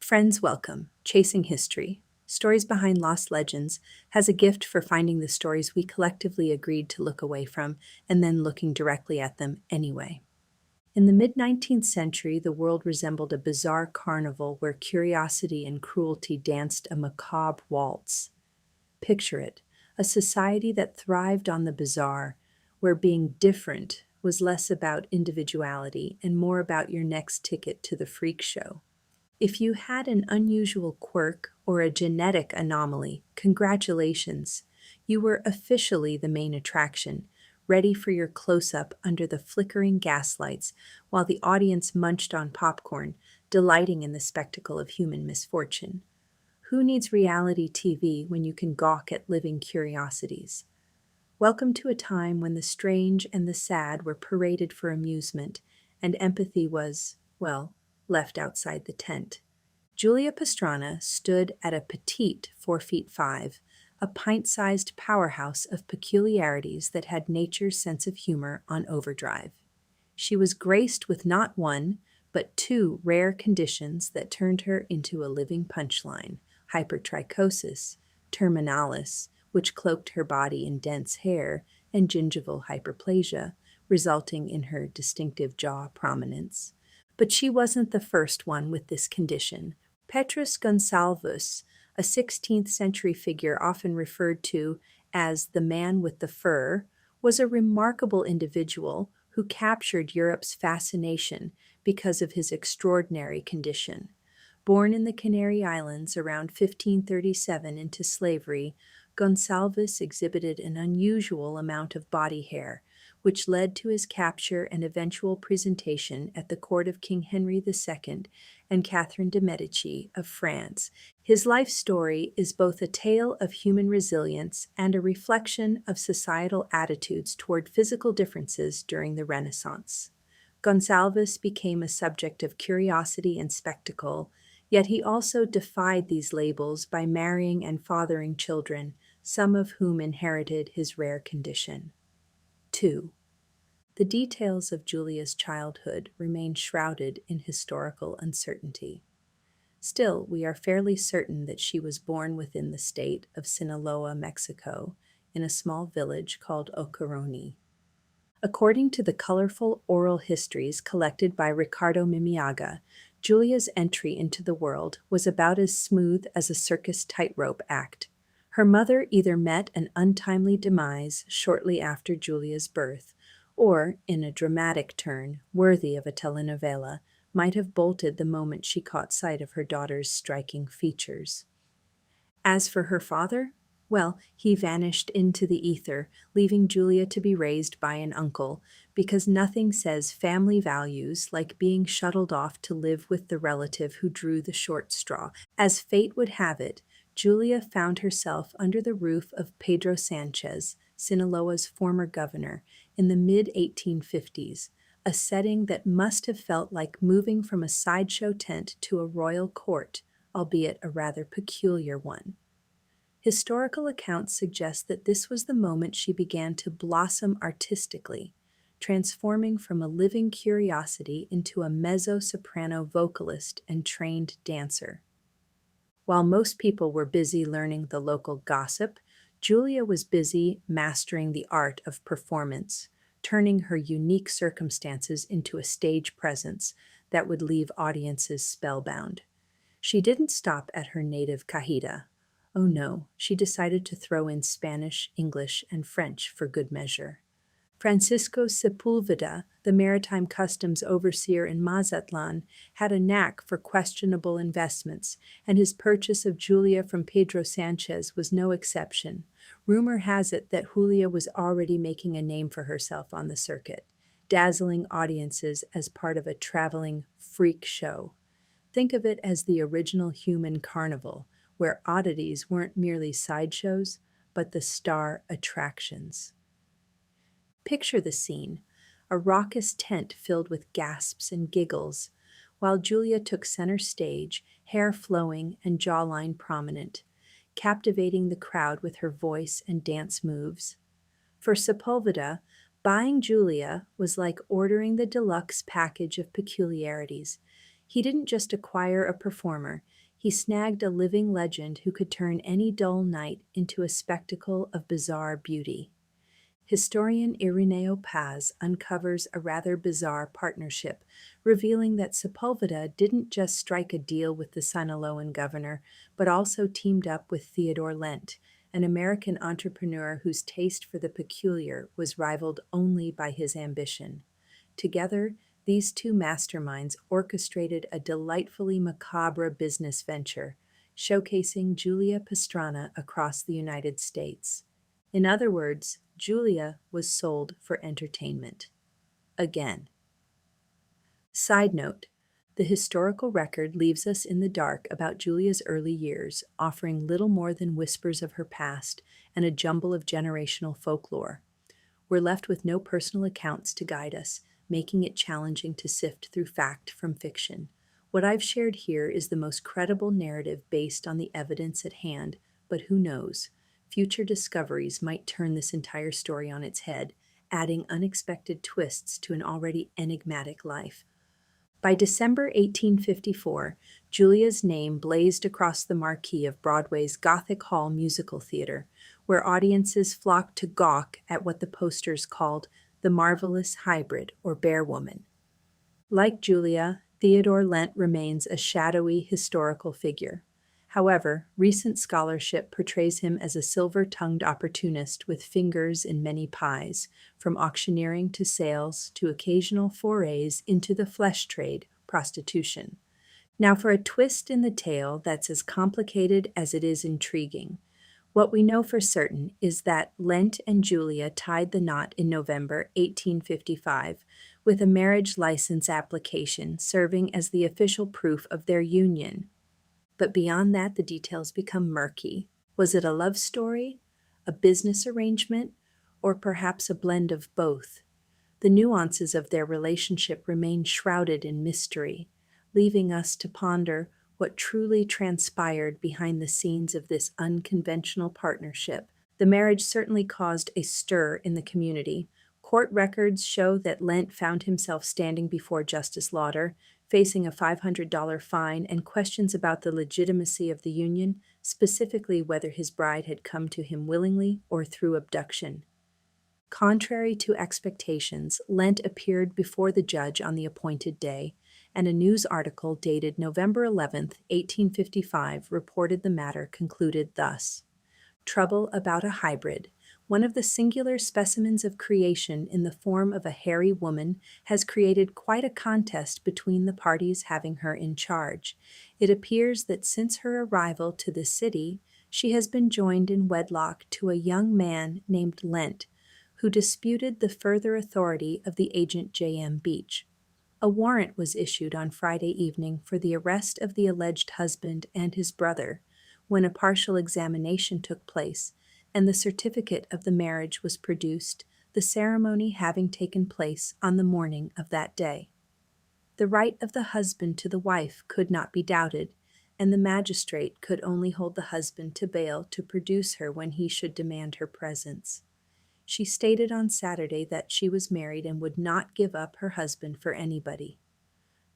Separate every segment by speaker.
Speaker 1: Friends, welcome. Chasing History. Stories Behind Lost Legends has a gift for finding the stories we collectively agreed to look away from and then looking directly at them anyway. In the mid-19th century, the world resembled a bizarre carnival where curiosity and cruelty danced a macabre waltz. Picture it, a society that thrived on the bizarre, where being different was less about individuality and more about your next ticket to the freak show. If you had an unusual quirk or a genetic anomaly, congratulations. You were officially the main attraction, ready for your close-up under the flickering gaslights while the audience munched on popcorn, delighting in the spectacle of human misfortune. Who needs reality TV when you can gawk at living curiosities? Welcome to a time when the strange and the sad were paraded for amusement, and empathy was, well, left outside the tent. Julia Pastrana stood at a petite 4'5", a pint-sized powerhouse of peculiarities that had nature's sense of humor on overdrive. She was graced with not one, but two rare conditions that turned her into a living punchline: hypertrichosis, terminalis, which cloaked her body in dense hair, and gingival hyperplasia, resulting in her distinctive jaw prominence. But she wasn't the first one with this condition. Petrus Gonsalvus, a 16th century figure often referred to as the man with the fur, was a remarkable individual who captured Europe's fascination because of his extraordinary condition. Born in the Canary Islands around 1537 into slavery, Gonsalvus exhibited an unusual amount of body hair, which led to his capture and eventual presentation at the court of King Henry II and Catherine de' Medici of France. His life story is both a tale of human resilience and a reflection of societal attitudes toward physical differences during the Renaissance. Gonsalvus became a subject of curiosity and spectacle, yet he also defied these labels by marrying and fathering children, some of whom inherited his rare condition. 2. The details of Julia's childhood remain shrouded in historical uncertainty. Still, we are fairly certain that she was born within the state of Sinaloa, Mexico, in a small village called Ocaroni. According to the colorful oral histories collected by Ricardo Mimiaga, Julia's entry into the world was about as smooth as a circus tightrope act. Her mother either met an untimely demise shortly after Julia's birth, or, in a dramatic turn worthy of a telenovela, might have bolted the moment she caught sight of her daughter's striking features. As for her father, well, he vanished into the ether, leaving Julia to be raised by an uncle, because nothing says family values like being shuttled off to live with the relative who drew the short straw. As fate would have it, Julia found herself under the roof of Pedro Sanchez, Sinaloa's former governor, in the mid-1850s, a setting that must have felt like moving from a sideshow tent to a royal court, albeit a rather peculiar one. Historical accounts suggest that this was the moment she began to blossom artistically, transforming from a living curiosity into a mezzo-soprano vocalist and trained dancer. While most people were busy learning the local gossip, Julia was busy mastering the art of performance, turning her unique circumstances into a stage presence that would leave audiences spellbound. She didn't stop at her native cajita. Oh no, she decided to throw in Spanish, English, and French for good measure. Francisco Sepulveda, the maritime customs overseer in Mazatlan, had a knack for questionable investments, and his purchase of Julia from Pedro Sanchez was no exception. Rumor has it that Julia was already making a name for herself on the circuit, dazzling audiences as part of a traveling freak show. Think of it as the original human carnival, where oddities weren't merely sideshows, but the star attractions. Picture the scene, a raucous tent filled with gasps and giggles, while Julia took center stage, hair flowing and jawline prominent, captivating the crowd with her voice and dance moves. For Sepulveda, buying Julia was like ordering the deluxe package of peculiarities. He didn't just acquire a performer, He snagged a living legend who could turn any dull night into a spectacle of bizarre beauty. Historian Ireneo Paz uncovers a rather bizarre partnership, revealing that Sepulveda didn't just strike a deal with the Sinaloan governor, but also teamed up with Theodore Lent, an American entrepreneur whose taste for the peculiar was rivaled only by his ambition. Together, these two masterminds orchestrated a delightfully macabre business venture, showcasing Julia Pastrana across the United States. In other words, Julia was sold for entertainment. Again. Side note, the historical record leaves us in the dark about Julia's early years, offering little more than whispers of her past and a jumble of generational folklore. We're left with no personal accounts to guide us, making it challenging to sift through fact from fiction. What I've shared here is the most credible narrative based on the evidence at hand, but who knows? Future discoveries might turn this entire story on its head, adding unexpected twists to an already enigmatic life. By December 1854, Julia's name blazed across the marquee of Broadway's Gothic Hall Musical Theater, where audiences flocked to gawk at what the posters called the marvelous hybrid or bear woman. Like Julia, Theodore Lent remains a shadowy historical figure. However, recent scholarship portrays him as a silver-tongued opportunist with fingers in many pies, from auctioneering to sales to occasional forays into the flesh trade, prostitution. Now for a twist in the tale that's as complicated as it is intriguing. What we know for certain is that Lent and Julia tied the knot in November 1855, with a marriage license application serving as the official proof of their union. But beyond that, the details become murky. Was it a love story, a business arrangement, or perhaps a blend of both? The nuances of their relationship remain shrouded in mystery, leaving us to ponder what truly transpired behind the scenes of this unconventional partnership. The marriage certainly caused a stir in the community. Court records show that Lent found himself standing before Justice Lauder, facing a $500 fine and questions about the legitimacy of the union, specifically whether his bride had come to him willingly or through abduction. Contrary to expectations, Lent appeared before the judge on the appointed day, and a news article dated November 11, 1855, reported the matter concluded thus: Trouble about a hybrid. One of the singular specimens of creation in the form of a hairy woman has created quite a contest between the parties having her in charge. It appears that since her arrival to the city, she has been joined in wedlock to a young man named Lent, who disputed the further authority of the agent J.M. Beach. A warrant was issued on Friday evening for the arrest of the alleged husband and his brother. When a partial examination took place and the certificate of the marriage was produced, the ceremony having taken place on the morning of that day. The right of the husband to the wife could not be doubted, and the magistrate could only hold the husband to bail to produce her when he should demand her presence. She stated on Saturday that she was married and would not give up her husband for anybody.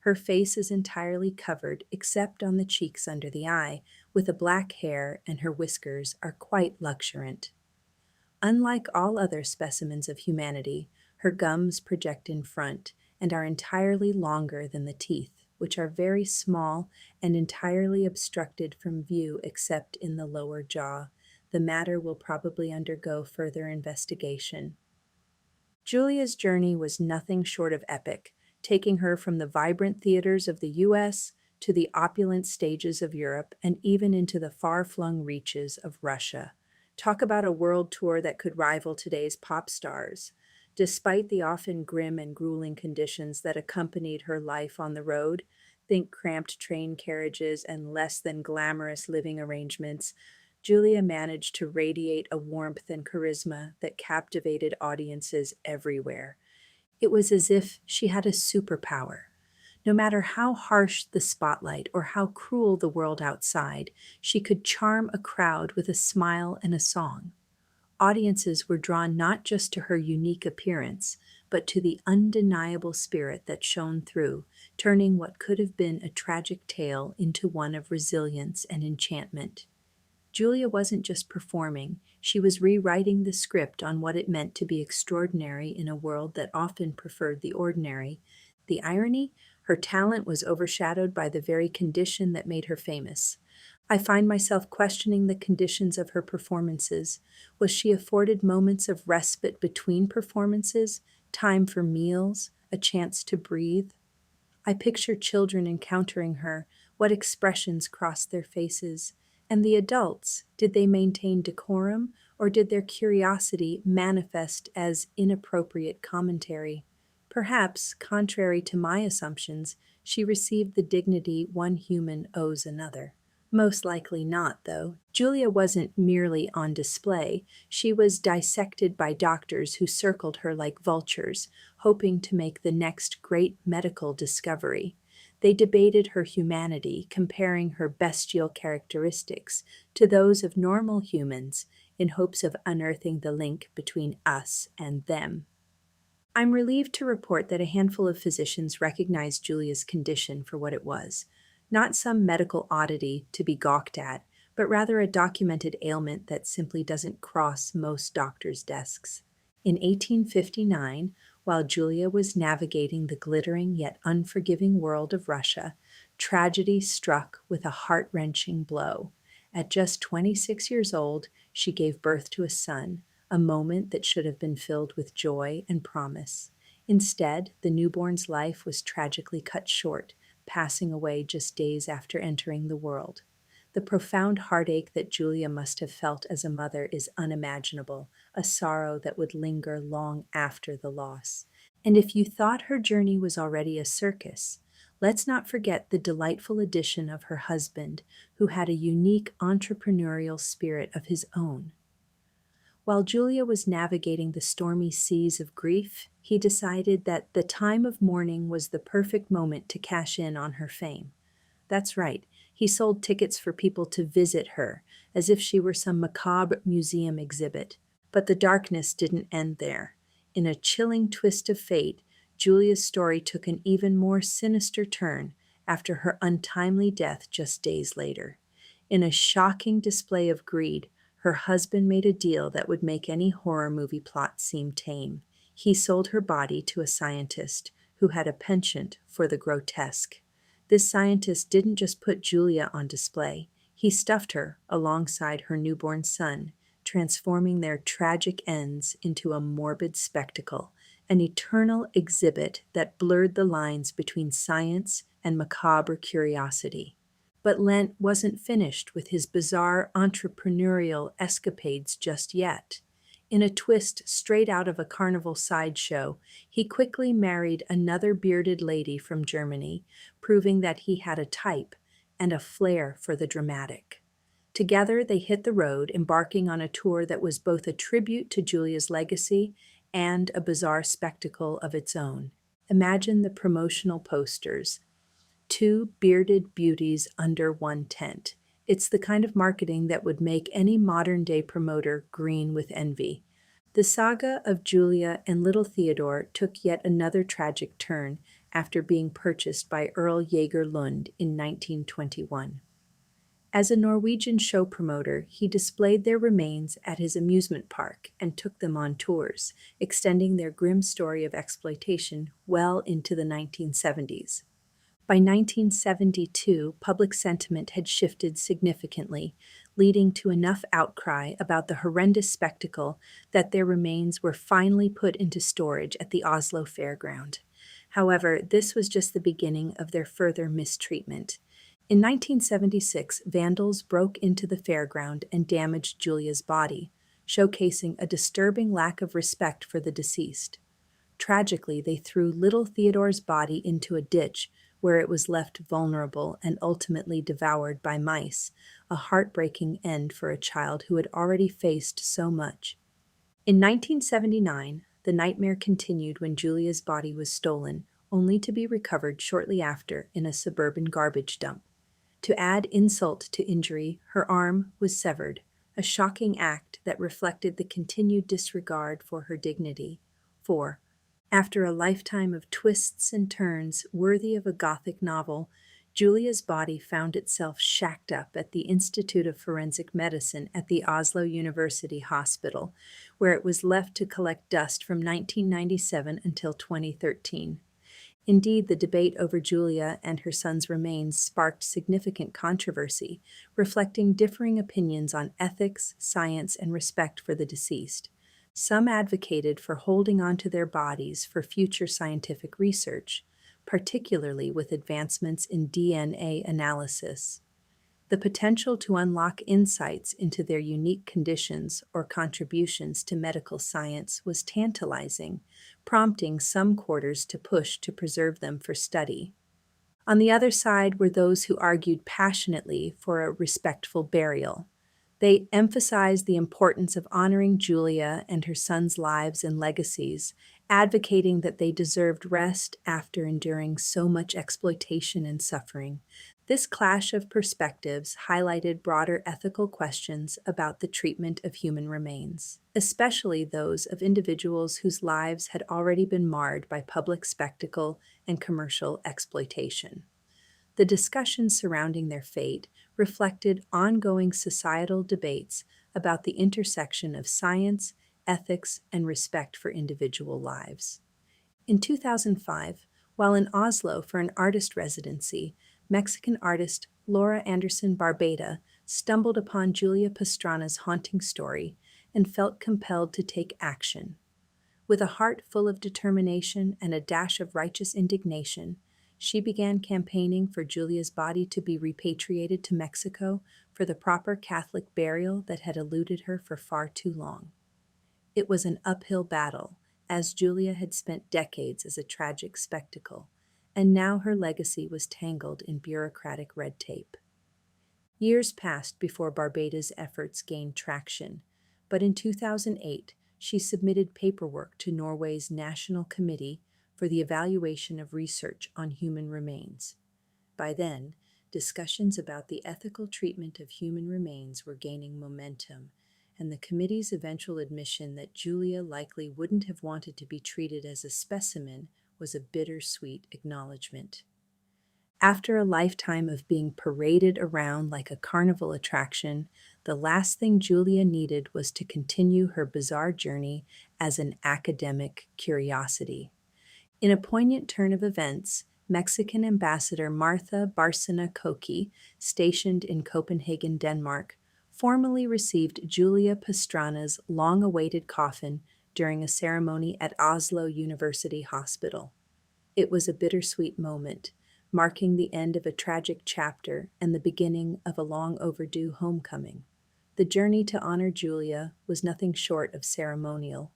Speaker 1: Her face is entirely covered except on the cheeks under the eye, with a black hair, and her whiskers are quite luxuriant. Unlike all other specimens of humanity, her gums project in front and are entirely longer than the teeth, which are very small and entirely obstructed from view except in the lower jaw. The matter will probably undergo further investigation. Julia's journey was nothing short of epic, taking her from the vibrant theaters of the U.S. to the opulent stages of Europe and even into the far-flung reaches of Russia. Talk about a world tour that could rival today's pop stars. Despite the often grim and grueling conditions that accompanied her life on the road, think cramped train carriages and less than glamorous living arrangements, Julia managed to radiate a warmth and charisma that captivated audiences everywhere. It was as if she had a superpower. No matter how harsh the spotlight or how cruel the world outside, she could charm a crowd with a smile and a song. Audiences were drawn not just to her unique appearance, but to the undeniable spirit that shone through, turning what could have been a tragic tale into one of resilience and enchantment. Julia wasn't just performing, she was rewriting the script on what it meant to be extraordinary in a world that often preferred the ordinary. The irony? Her talent was overshadowed by the very condition that made her famous. I find myself questioning the conditions of her performances. Was she afforded moments of respite between performances, time for meals, a chance to breathe? I picture children encountering her, what expressions crossed their faces. And the adults, did they maintain decorum, or did their curiosity manifest as inappropriate commentary? Perhaps, contrary to my assumptions, she received the dignity one human owes another. Most likely not, though. Julia wasn't merely on display, she was dissected by doctors who circled her like vultures, hoping to make the next great medical discovery. They debated her humanity, comparing her bestial characteristics to those of normal humans in hopes of unearthing the link between us and them. I'm relieved to report that a handful of physicians recognized Julia's condition for what it was, not some medical oddity to be gawked at, but rather a documented ailment that simply doesn't cross most doctors' desks. In 1859, while Julia was navigating the glittering yet unforgiving world of Russia, tragedy struck with a heart-wrenching blow. At just 26 years old, she gave birth to a son, a moment that should have been filled with joy and promise. Instead, the newborn's life was tragically cut short, passing away just days after entering the world. The profound heartache that Julia must have felt as a mother is unimaginable, a sorrow that would linger long after the loss. And if you thought her journey was already a circus, let's not forget the delightful addition of her husband, who had a unique entrepreneurial spirit of his own. While Julia was navigating the stormy seas of grief, he decided that the time of mourning was the perfect moment to cash in on her fame. That's right, he sold tickets for people to visit her, as if she were some macabre museum exhibit. But the darkness didn't end there. In a chilling twist of fate, Julia's story took an even more sinister turn after her untimely death just days later. In a shocking display of greed, her husband made a deal that would make any horror movie plot seem tame. He sold her body to a scientist who had a penchant for the grotesque. This scientist didn't just put Julia on display, he stuffed her alongside her newborn son, transforming their tragic ends into a morbid spectacle, an eternal exhibit that blurred the lines between science and macabre curiosity. But Lent wasn't finished with his bizarre entrepreneurial escapades just yet. In a twist straight out of a carnival sideshow, he quickly married another bearded lady from Germany, proving that he had a type and a flair for the dramatic. Together, they hit the road, embarking on a tour that was both a tribute to Julia's legacy and a bizarre spectacle of its own. Imagine the promotional posters. Two bearded beauties under one tent. It's the kind of marketing that would make any modern-day promoter green with envy. The saga of Julia and little Theodore took yet another tragic turn after being purchased by Earl Jaeger Lund in 1921. As a Norwegian show promoter, he displayed their remains at his amusement park and took them on tours, extending their grim story of exploitation well into the 1970s. By 1972, public sentiment had shifted significantly, leading to enough outcry about the horrendous spectacle that their remains were finally put into storage at the Oslo Fairground. However, this was just the beginning of their further mistreatment. In 1976, vandals broke into the fairground and damaged Julia's body, showcasing a disturbing lack of respect for the deceased. Tragically, they threw little Theodore's body into a ditch where it was left vulnerable and ultimately devoured by mice, a heartbreaking end for a child who had already faced so much. In 1979, the nightmare continued when Julia's body was stolen, only to be recovered shortly after in a suburban garbage dump. To add insult to injury, her arm was severed, a shocking act that reflected the continued disregard for her dignity. 4. After a lifetime of twists and turns worthy of a Gothic novel, Julia's body found itself shacked up at the Institute of Forensic Medicine at the Oslo University Hospital, where it was left to collect dust from 1997 until 2013. Indeed, the debate over Julia and her son's remains sparked significant controversy, reflecting differing opinions on ethics, science, and respect for the deceased. Some advocated for holding on to their bodies for future scientific research, particularly with advancements in DNA analysis. The potential to unlock insights into their unique conditions or contributions to medical science was tantalizing, prompting some quarters to push to preserve them for study. On the other side were those who argued passionately for a respectful burial. They emphasized the importance of honoring Julia and her son's lives and legacies, advocating that they deserved rest after enduring so much exploitation and suffering. This clash of perspectives highlighted broader ethical questions about the treatment of human remains, especially those of individuals whose lives had already been marred by public spectacle and commercial exploitation. The discussions surrounding their fate reflected ongoing societal debates about the intersection of science, ethics, and respect for individual lives. In 2005, while in Oslo for an artist residency, Mexican artist Laura Anderson Barbada stumbled upon Julia Pastrana's haunting story and felt compelled to take action. With a heart full of determination and a dash of righteous indignation, she began campaigning for Julia's body to be repatriated to Mexico for the proper Catholic burial that had eluded her for far too long. It was an uphill battle, as Julia had spent decades as a tragic spectacle, and now her legacy was tangled in bureaucratic red tape. Years passed before Barbada's efforts gained traction, but in 2008, she submitted paperwork to Norway's National Committee for the Evaluation of Research on Human Remains. By then, discussions about the ethical treatment of human remains were gaining momentum, and the committee's eventual admission that Julia likely wouldn't have wanted to be treated as a specimen was a bittersweet acknowledgement. After a lifetime of being paraded around like a carnival attraction, the last thing Julia needed was to continue her bizarre journey as an academic curiosity. In a poignant turn of events, Mexican Ambassador Martha Barsina Koki, stationed in Copenhagen, Denmark, formally received Julia Pastrana's long-awaited coffin during a ceremony at Oslo University Hospital. It was a bittersweet moment, marking the end of a tragic chapter and the beginning of a long-overdue homecoming. The journey to honor Julia was nothing short of ceremonial.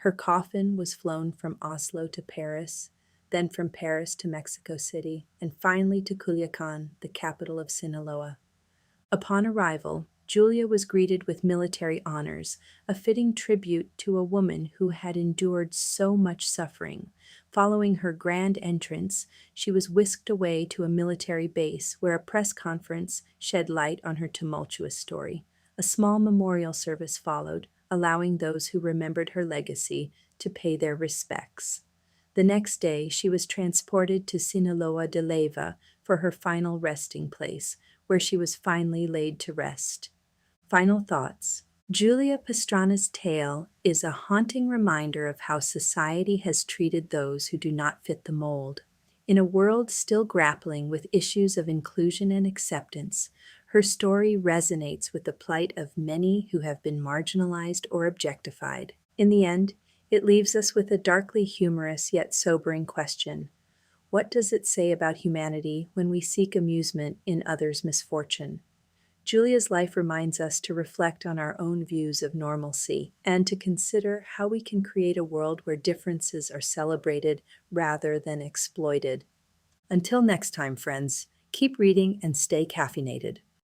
Speaker 1: Her coffin was flown from Oslo to Paris, then from Paris to Mexico City, and finally to Culiacan, the capital of Sinaloa. Upon arrival, Julia was greeted with military honors, a fitting tribute to a woman who had endured so much suffering. Following her grand entrance, she was whisked away to a military base where a press conference shed light on her tumultuous story. A small memorial service followed, allowing those who remembered her legacy to pay their respects. The next day, she was transported to Sinaloa de Leyva for her final resting place, where she was finally laid to rest. Final thoughts. Julia Pastrana's tale is a haunting reminder of how society has treated those who do not fit the mold. In a world still grappling with issues of inclusion and acceptance, her story resonates with the plight of many who have been marginalized or objectified. In the end, it leaves us with a darkly humorous yet sobering question. What does it say about humanity when we seek amusement in others' misfortune? Julia's life reminds us to reflect on our own views of normalcy and to consider how we can create a world where differences are celebrated rather than exploited. Until next time, friends, keep reading and stay caffeinated.